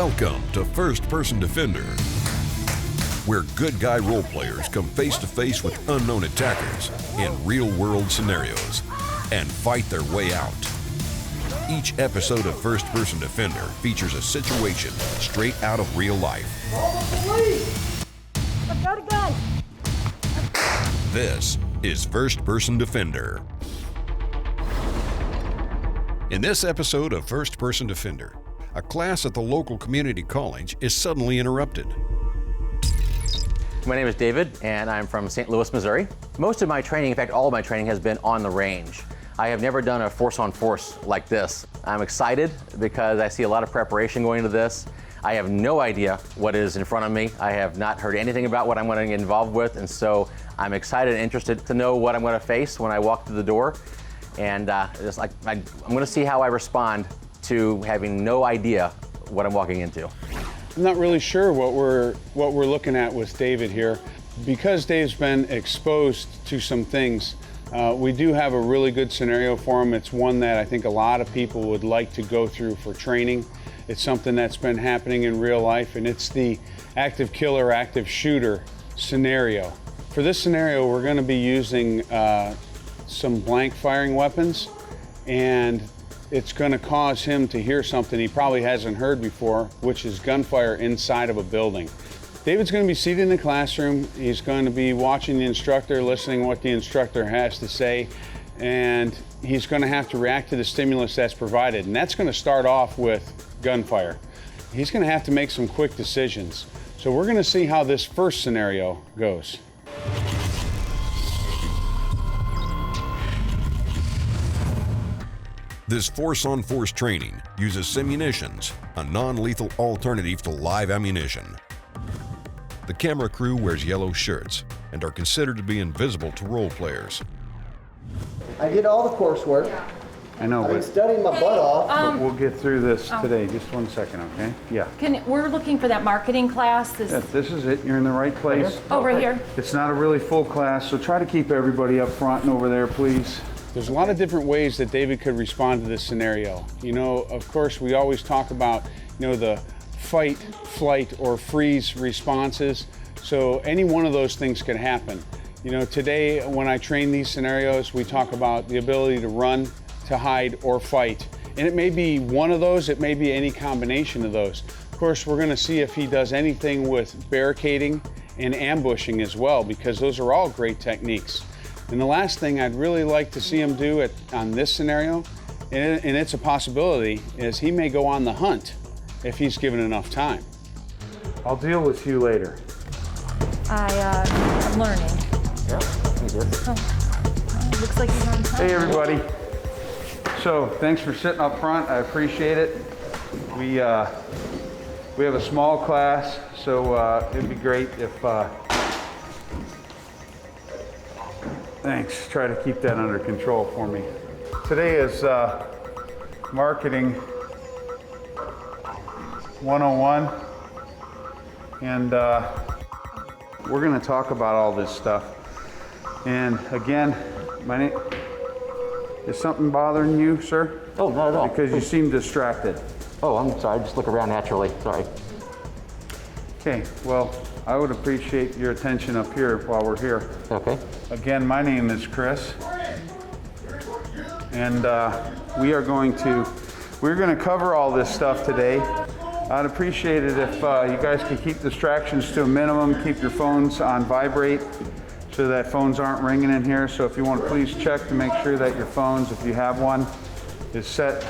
Welcome to First Person Defender, where good guy role players come face to face with unknown attackers in real-world scenarios and fight their way out. Each episode of First Person Defender features a situation straight out of real life. Call the police! I've got a gun! This is First Person Defender. In this episode of First Person Defender, a class at the local community college is suddenly interrupted. My name is David, and I'm from St. Louis, Missouri. Most of my training, in fact, all of my training has been on the range. I have never done a force-on-force like this. I'm excited because I see a lot of preparation going into this. I have no idea what is in front of me. I have not heard anything about what I'm going to get involved with, and so I'm excited and interested to know what I'm going to face when I walk through the door. And I'm going to see how I respond to having no idea what I'm walking into. I'm not really sure what we're looking at with David here. Because Dave's been exposed to some things, we do have a really good scenario for him. It's one that I think a lot of people would like to go through for training. It's something that's been happening in real life, and it's the active killer, active shooter scenario. For this scenario, we're going to be using some blank firing weapons, and it's going to cause him to hear something he probably hasn't heard before, which is gunfire inside of a building. David's going to be seated in the classroom. He's going to be watching the instructor, listening to what the instructor has to say, and he's going to have to react to the stimulus that's provided. And that's going to start off with gunfire. He's going to have to make some quick decisions. So we're going to see how this first scenario goes. This force-on-force training uses Simunitions, a non-lethal alternative to live ammunition. The camera crew wears yellow shirts and are considered to be invisible to role players. I did all the coursework. I know, I've been but studying my butt off. we'll get through this today. Just 1 second, okay? Yeah. We're looking for that marketing class. Yeah, this is it. You're in the right place. Oh, right here. It's not a really full class, so try to keep everybody up front and over there, please. There's a lot of different ways that David could respond to this scenario. You know, of course, we always talk about, the fight, flight, or freeze responses. So any one of those things could happen. Today, when I train these scenarios, we talk about the ability to run, to hide, or fight. And it may be one of those, it may be any combination of those. Of course, we're gonna see if he does anything with barricading and ambushing as well, because those are all great techniques. And the last thing I'd really like to see him do on this scenario, and it's a possibility, is he may go on the hunt if he's given enough time. I'll deal with you later. I'm learning. Yeah, you did. Looks like he's on time. Hey everybody. So thanks for sitting up front. I appreciate it. We have a small class, so it'd be great if thanks. Try to keep that under control for me. Today is Marketing 101, and we're going to talk about all this stuff. And again, my name is something bothering you, sir? Oh, not at all. Because you seem distracted. Oh, I'm sorry. Just look around naturally. Sorry. Okay, well, I would appreciate your attention up here while we're here. Okay. Again, my name is Chris, and we're going to cover all this stuff today. I'd appreciate it if you guys could keep distractions to a minimum, keep your phones on vibrate so that phones aren't ringing in here. So if you want to please check to make sure that your phones, if you have one, is set.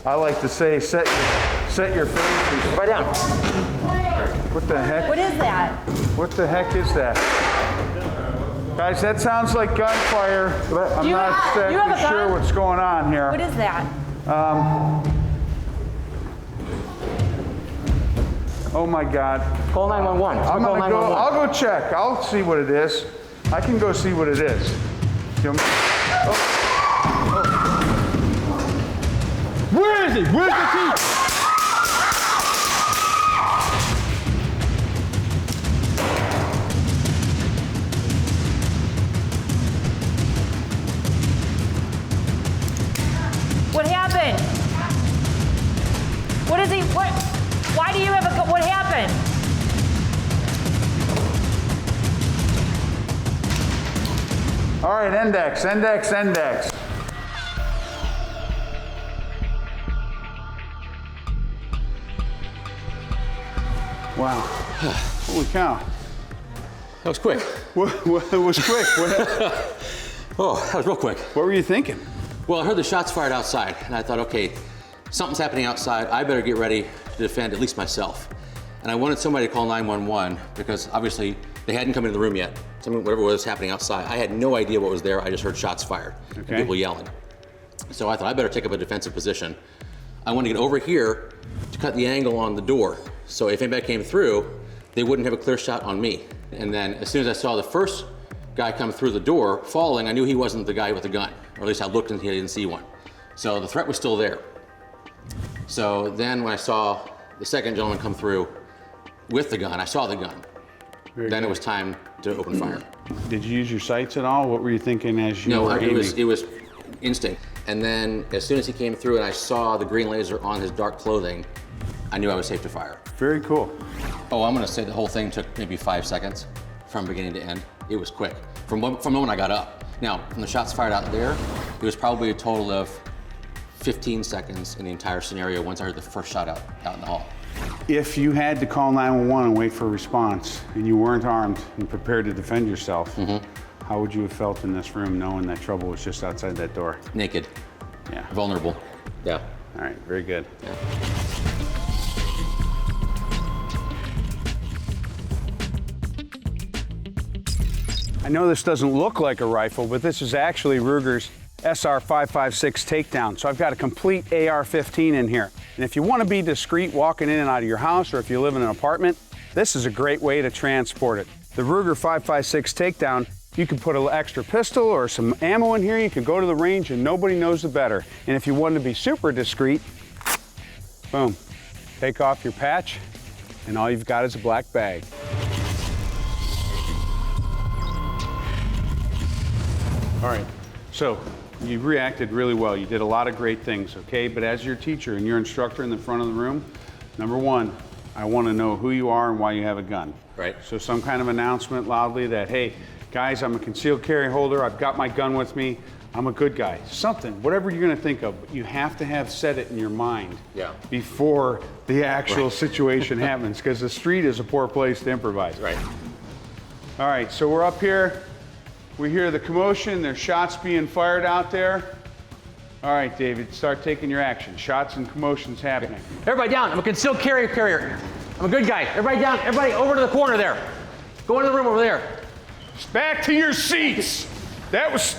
I like to say set your faces. Right down. What the heck? What is that? What the heck is that? Guys, that sounds like gunfire. I'm not exactly sure what's going on here. What is that? Oh my God. Call 911. I'll go check. I'll see what it is. I can go see what it is. Where is he? Where's the key? What happened? What is he? What? Why do you All right, index, index, index. Wow. Holy cow. That was quick. It was quick. Oh, that was real quick. What were you thinking? Well, I heard the shots fired outside, and I thought, okay, something's happening outside. I better get ready to defend at least myself. And I wanted somebody to call 911 because obviously they hadn't come into the room yet. Whatever was happening outside, I had no idea what was there. I just heard shots fired and people yelling. So I thought I better take up a defensive position. I wanted to get over here to cut the angle on the door. So if anybody came through, they wouldn't have a clear shot on me. And then as soon as I saw the first guy come through the door falling, I knew he wasn't the guy with the gun, or at least I looked and I didn't see one. So the threat was still there. So then when I saw the second gentleman come through with the gun, I saw the gun. Then it was time to open fire. Did you use your sights at all? What were you thinking as you were aiming? No, it was instinct. And then as soon as he came through and I saw the green laser on his dark clothing, I knew I was safe to fire. Very cool. Oh, I'm gonna say the whole thing took maybe 5 seconds from beginning to end. It was quick, from the moment I got up. Now, from the shots fired out there, it was probably a total of 15 seconds in the entire scenario once I heard the first shot out in the hall. If you had to call 911 and wait for a response, and you weren't armed and prepared to defend yourself, how would you have felt in this room knowing that trouble was just outside that door? Naked. Yeah. Vulnerable. Yeah. All right, very good. Yeah. I know this doesn't look like a rifle, but this is actually Ruger's SR556 takedown. So I've got a complete AR-15 in here. And if you want to be discreet walking in and out of your house, or if you live in an apartment, this is a great way to transport it. The Ruger 556 takedown, you can put an extra pistol or some ammo in here. You can go to the range and nobody knows the better. And if you want to be super discreet, boom, take off your patch and all you've got is a black bag. All right, so you reacted really well. You did a lot of great things, okay? But as your teacher and your instructor in the front of the room, number one, I want to know who you are and why you have a gun. Right. So some kind of announcement loudly that, hey, guys, I'm a concealed carry holder. I've got my gun with me. I'm a good guy. Something, whatever you're going to think of, but you have to have said it in your mind before the actual situation happens, because the street is a poor place to improvise. Right. All right, so we're up here. We hear the commotion. There's shots being fired out there. All right, David, start taking your action. Shots and commotions happening. Everybody down. I'm a concealed carrier. I'm a good guy. Everybody down. Everybody over to the corner there. Go into the room over there. Back to your seats. That was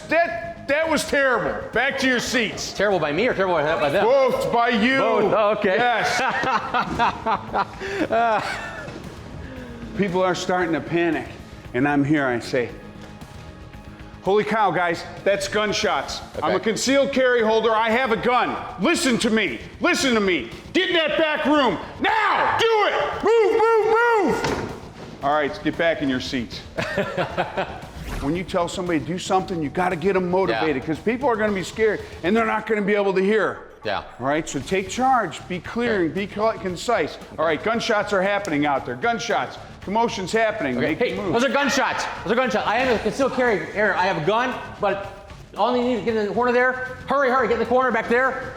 terrible. Back to your seats. Terrible by me or terrible by them? Both by you. Both. Oh, okay. Yes. People are starting to panic, and I'm here. I say, holy cow, guys, that's gunshots. Okay. I'm a concealed carry holder. I have a gun. Listen to me. Listen to me. Get in that back room. Now! Do it! Move, move, move! All right, get back in your seats. When you tell somebody to do something, you got to get them motivated, because people are going to be scared, and they're not going to be able to hear. Yeah. All right, so take charge. Be clear and be concise. All right, gunshots are happening out there. Gunshots. Commotion's happening. Okay. Make Hey, the move. those are gunshots. Those are gunshots. I am a concealed carrier. I have a gun, but all you need is get in the corner there. Hurry, get in the corner back there.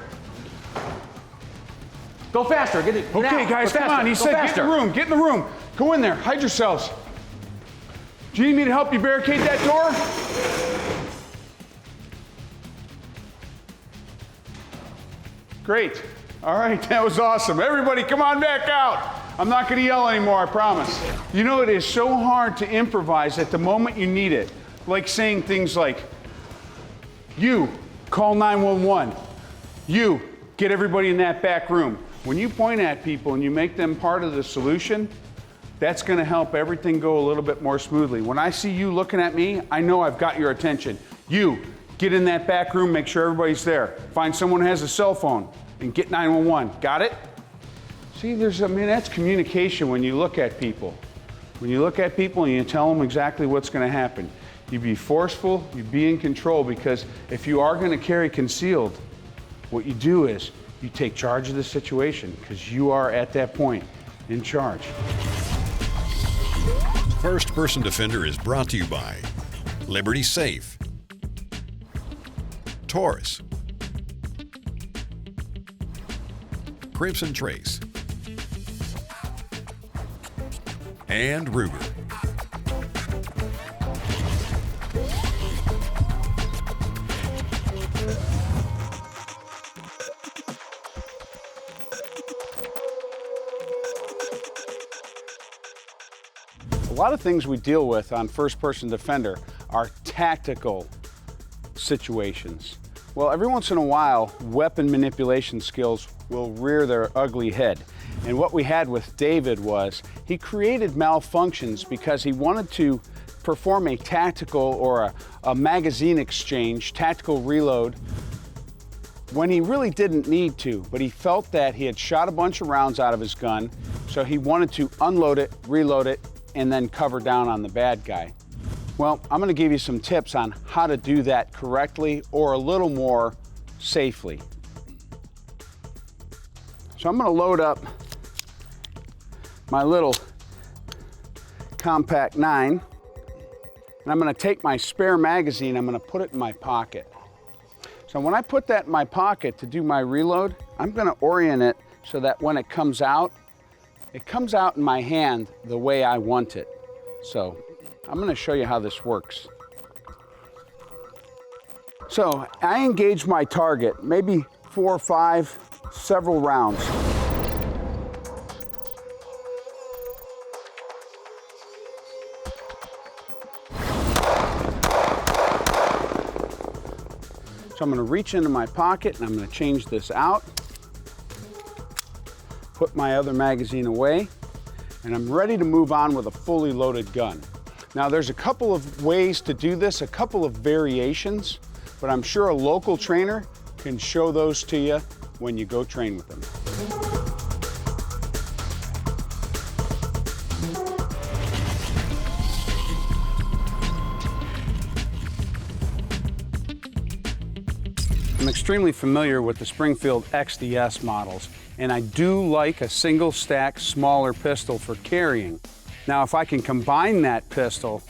Go faster. Okay, guys, come on. He said get in the room. Get in the room. Go in there. Hide yourselves. Do you need me to help you barricade that door? Great. All right, that was awesome. Everybody, come on back out. I'm not going to yell anymore, I promise. You know, it is so hard to improvise at the moment you need it. Like saying things like, you, call 911. You, get everybody in that back room. When you point at people and you make them part of the solution, that's going to help everything go a little bit more smoothly. When I see you looking at me, I know I've got your attention. You, get in that back room, make sure everybody's there. Find someone who has a cell phone and get 911. Got it? See, that's communication when you look at people. When you look at people and you tell them exactly what's going to happen. You be forceful, you be in control, because if you are going to carry concealed, what you do is you take charge of the situation, because you are at that point in charge. First Person Defender is brought to you by Liberty Safe, Taurus, Crimson Trace, and Ruger. A lot of things we deal with on first-person defender are tactical situations. Well, every once in a while, weapon manipulation skills will rear their ugly head. And what we had with David was he created malfunctions because he wanted to perform a tactical or a magazine exchange, tactical reload, when he really didn't need to, but he felt that he had shot a bunch of rounds out of his gun, so he wanted to unload it, reload it, and then cover down on the bad guy. Well, I'm gonna give you some tips on how to do that correctly or a little more safely. So I'm gonna load up my little compact 9, and I'm gonna take my spare magazine, I'm gonna put it in my pocket. So when I put that in my pocket to do my reload, I'm gonna orient it so that when it comes out in my hand the way I want it. So I'm gonna show you how this works. So I engage my target, maybe 4 or 5, several rounds. So I'm gonna reach into my pocket and I'm gonna change this out, put my other magazine away, and I'm ready to move on with a fully loaded gun. Now there's a couple of ways to do this, a couple of variations, but I'm sure a local trainer can show those to you when you go train with them. I'm extremely familiar with the Springfield XDS models, and I do like a single stack smaller pistol for carrying. Now, if I can combine that pistol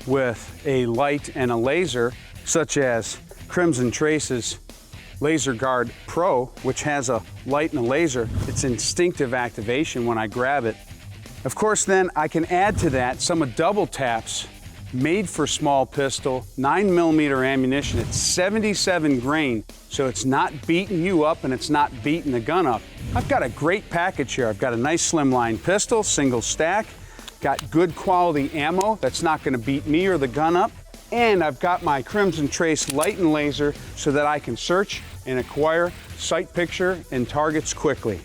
with a light and a laser, such as Crimson Trace's Laser Guard Pro, which has a light and a laser, it's instinctive activation when I grab it. Of course, then I can add to that some of Double Tap's made for small pistol, 9mm ammunition. It's 77 grain, so it's not beating you up and it's not beating the gun up. I've got a great package here. I've got a nice slimline pistol, single stack, got good quality ammo that's not gonna beat me or the gun up, and I've got my Crimson Trace light and laser so that I can search and acquire sight picture and targets quickly.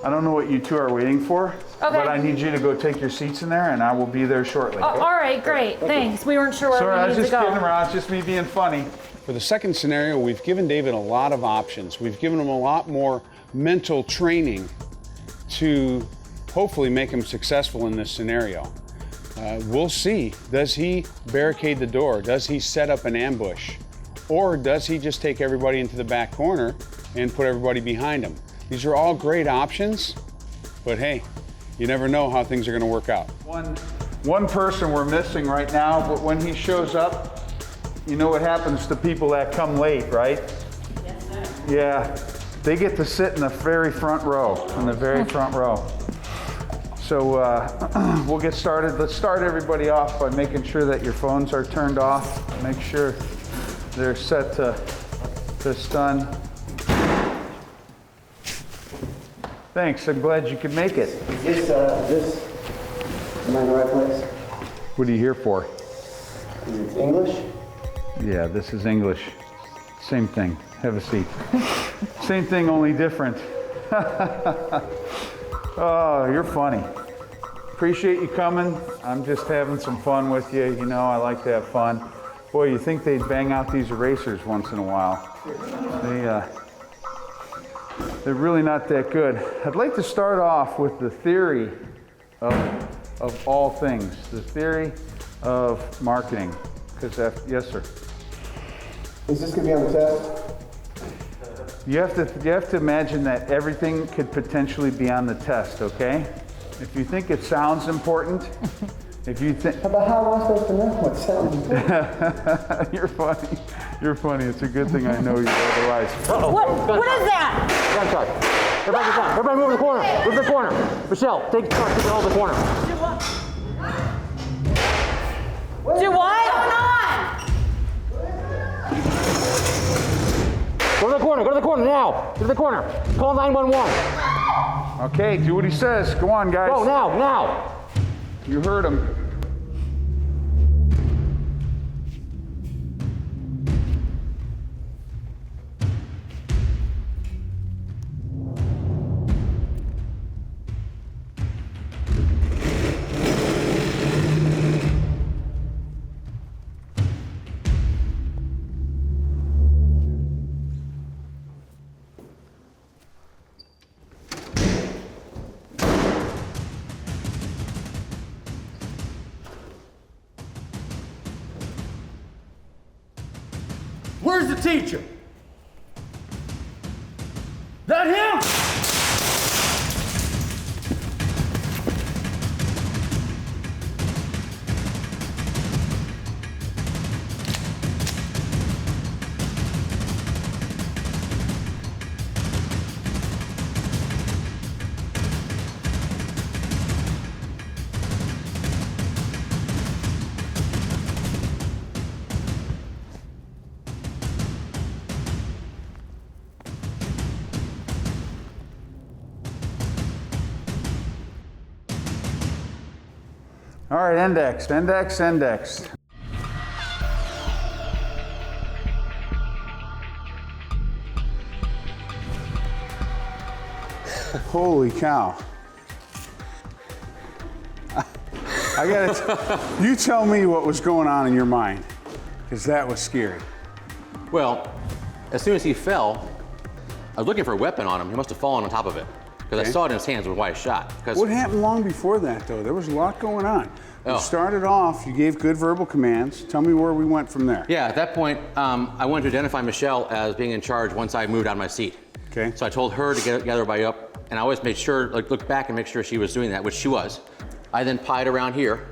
I don't know what you two are waiting for, Okay. but I need you to go take your seats in there and I will be there shortly. All right, great, thanks. We weren't sure where Sorry, I we was needed just to kidding go. around. It's just me being funny. For the second scenario, we've given David a lot of options. We've given him a lot more mental training to hopefully make him successful in this scenario. We'll see. Does he barricade the door? Does he set up an ambush? Or does he just take everybody into the back corner and put everybody behind him? These are all great options, but hey, you never know how things are going to work out. One person we're missing right now, but when he shows up, you know what happens to people that come late, right? Yes, sir. Yeah, they get to sit in the very front row, So we'll get started. Let's start everybody off by making sure that your phones are turned off. Make sure they're set to stun. Thanks, I'm glad you could make it. Is this, am I in the right place? What are you here for? Is it English? Yeah, this is English. Same thing. Have a seat. Same thing, only different. Oh, you're funny. Appreciate you coming. I'm just having some fun with you. You know, I like to have fun. Boy, you think they'd bang out these erasers once in a while. They're really not that good. I'd like to start off with the theory of all things, the theory of marketing. Because yes, sir. Is this going to be on the test? You have to imagine that everything could potentially be on the test, okay? If you think it sounds important, if you think... But how am I supposed to know what sounds important? You're funny. You're funny. It's a good thing I know you, otherwise... What is that? Gun charge. Everybody get down. Everybody move to the corner. Move to the corner. Michelle, take charge. Take it all to the corner. Do what? Go to the corner. Go to the corner now. Go to the corner. Call 911. Okay, do what he says. Go on, guys. Go now. Now. You heard him. Where's the teacher? That him? All right, index, index, index. Holy cow. I gotta, you tell me what was going on in your mind, because that was scary. Well, as soon as he fell, I was looking for a weapon on him. He must have fallen on top of it. Because I saw it in his hands why he shot. What happened long before that, though? There was a lot going on. Oh. You started off, you gave good verbal commands. Tell me where we went from there. Yeah, at that point, I wanted to identify Michelle as being in charge once I moved out of my seat. Okay. So I told her to gather everybody up, and I always made sure, like, look back and make sure she was doing that, which she was. I then pied around here,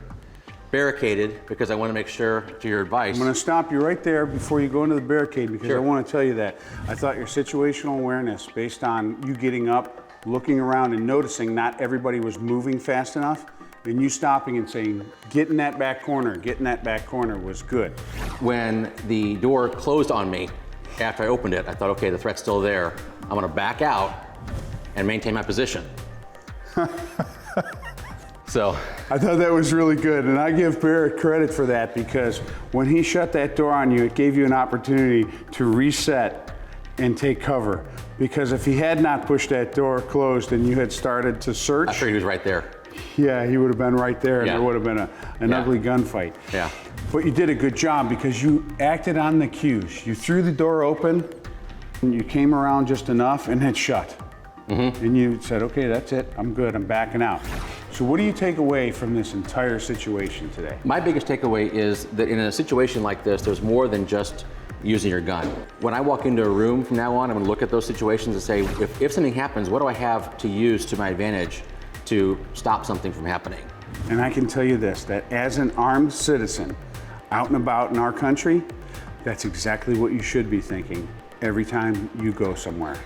barricaded, because I want to make sure, to your advice. I'm going to stop you right there before you go into the barricade, because I want to tell you that. I thought your situational awareness, based on you getting up, looking around and noticing not everybody was moving fast enough, and you stopping and saying, get in that back corner, get in that back corner, was good. When the door closed on me, after I opened it, I thought, okay, the threat's still there. I'm going to back out and maintain my position. So I thought that was really good, and I give Barrett credit for that, because when he shut that door on you, it gave you an opportunity to reset and take cover. Because if he had not pushed that door closed and you had started to search, I figured he was right there. Yeah, he would have been right there, and Yeah. there would have been an ugly gunfight. Yeah. But you did a good job, because you acted on the cues. You threw the door open, and you came around just enough, and it shut. And you said, okay, that's it, I'm good, I'm backing out. So what do you take away from this entire situation today? My biggest takeaway is that in a situation like this, there's more than just using your gun. When I walk into a room from now on, I'm gonna look at those situations and say, if something happens, what do I have to use to my advantage to stop something from happening? And I can tell you this, that as an armed citizen out and about in our country, that's exactly what you should be thinking every time you go somewhere.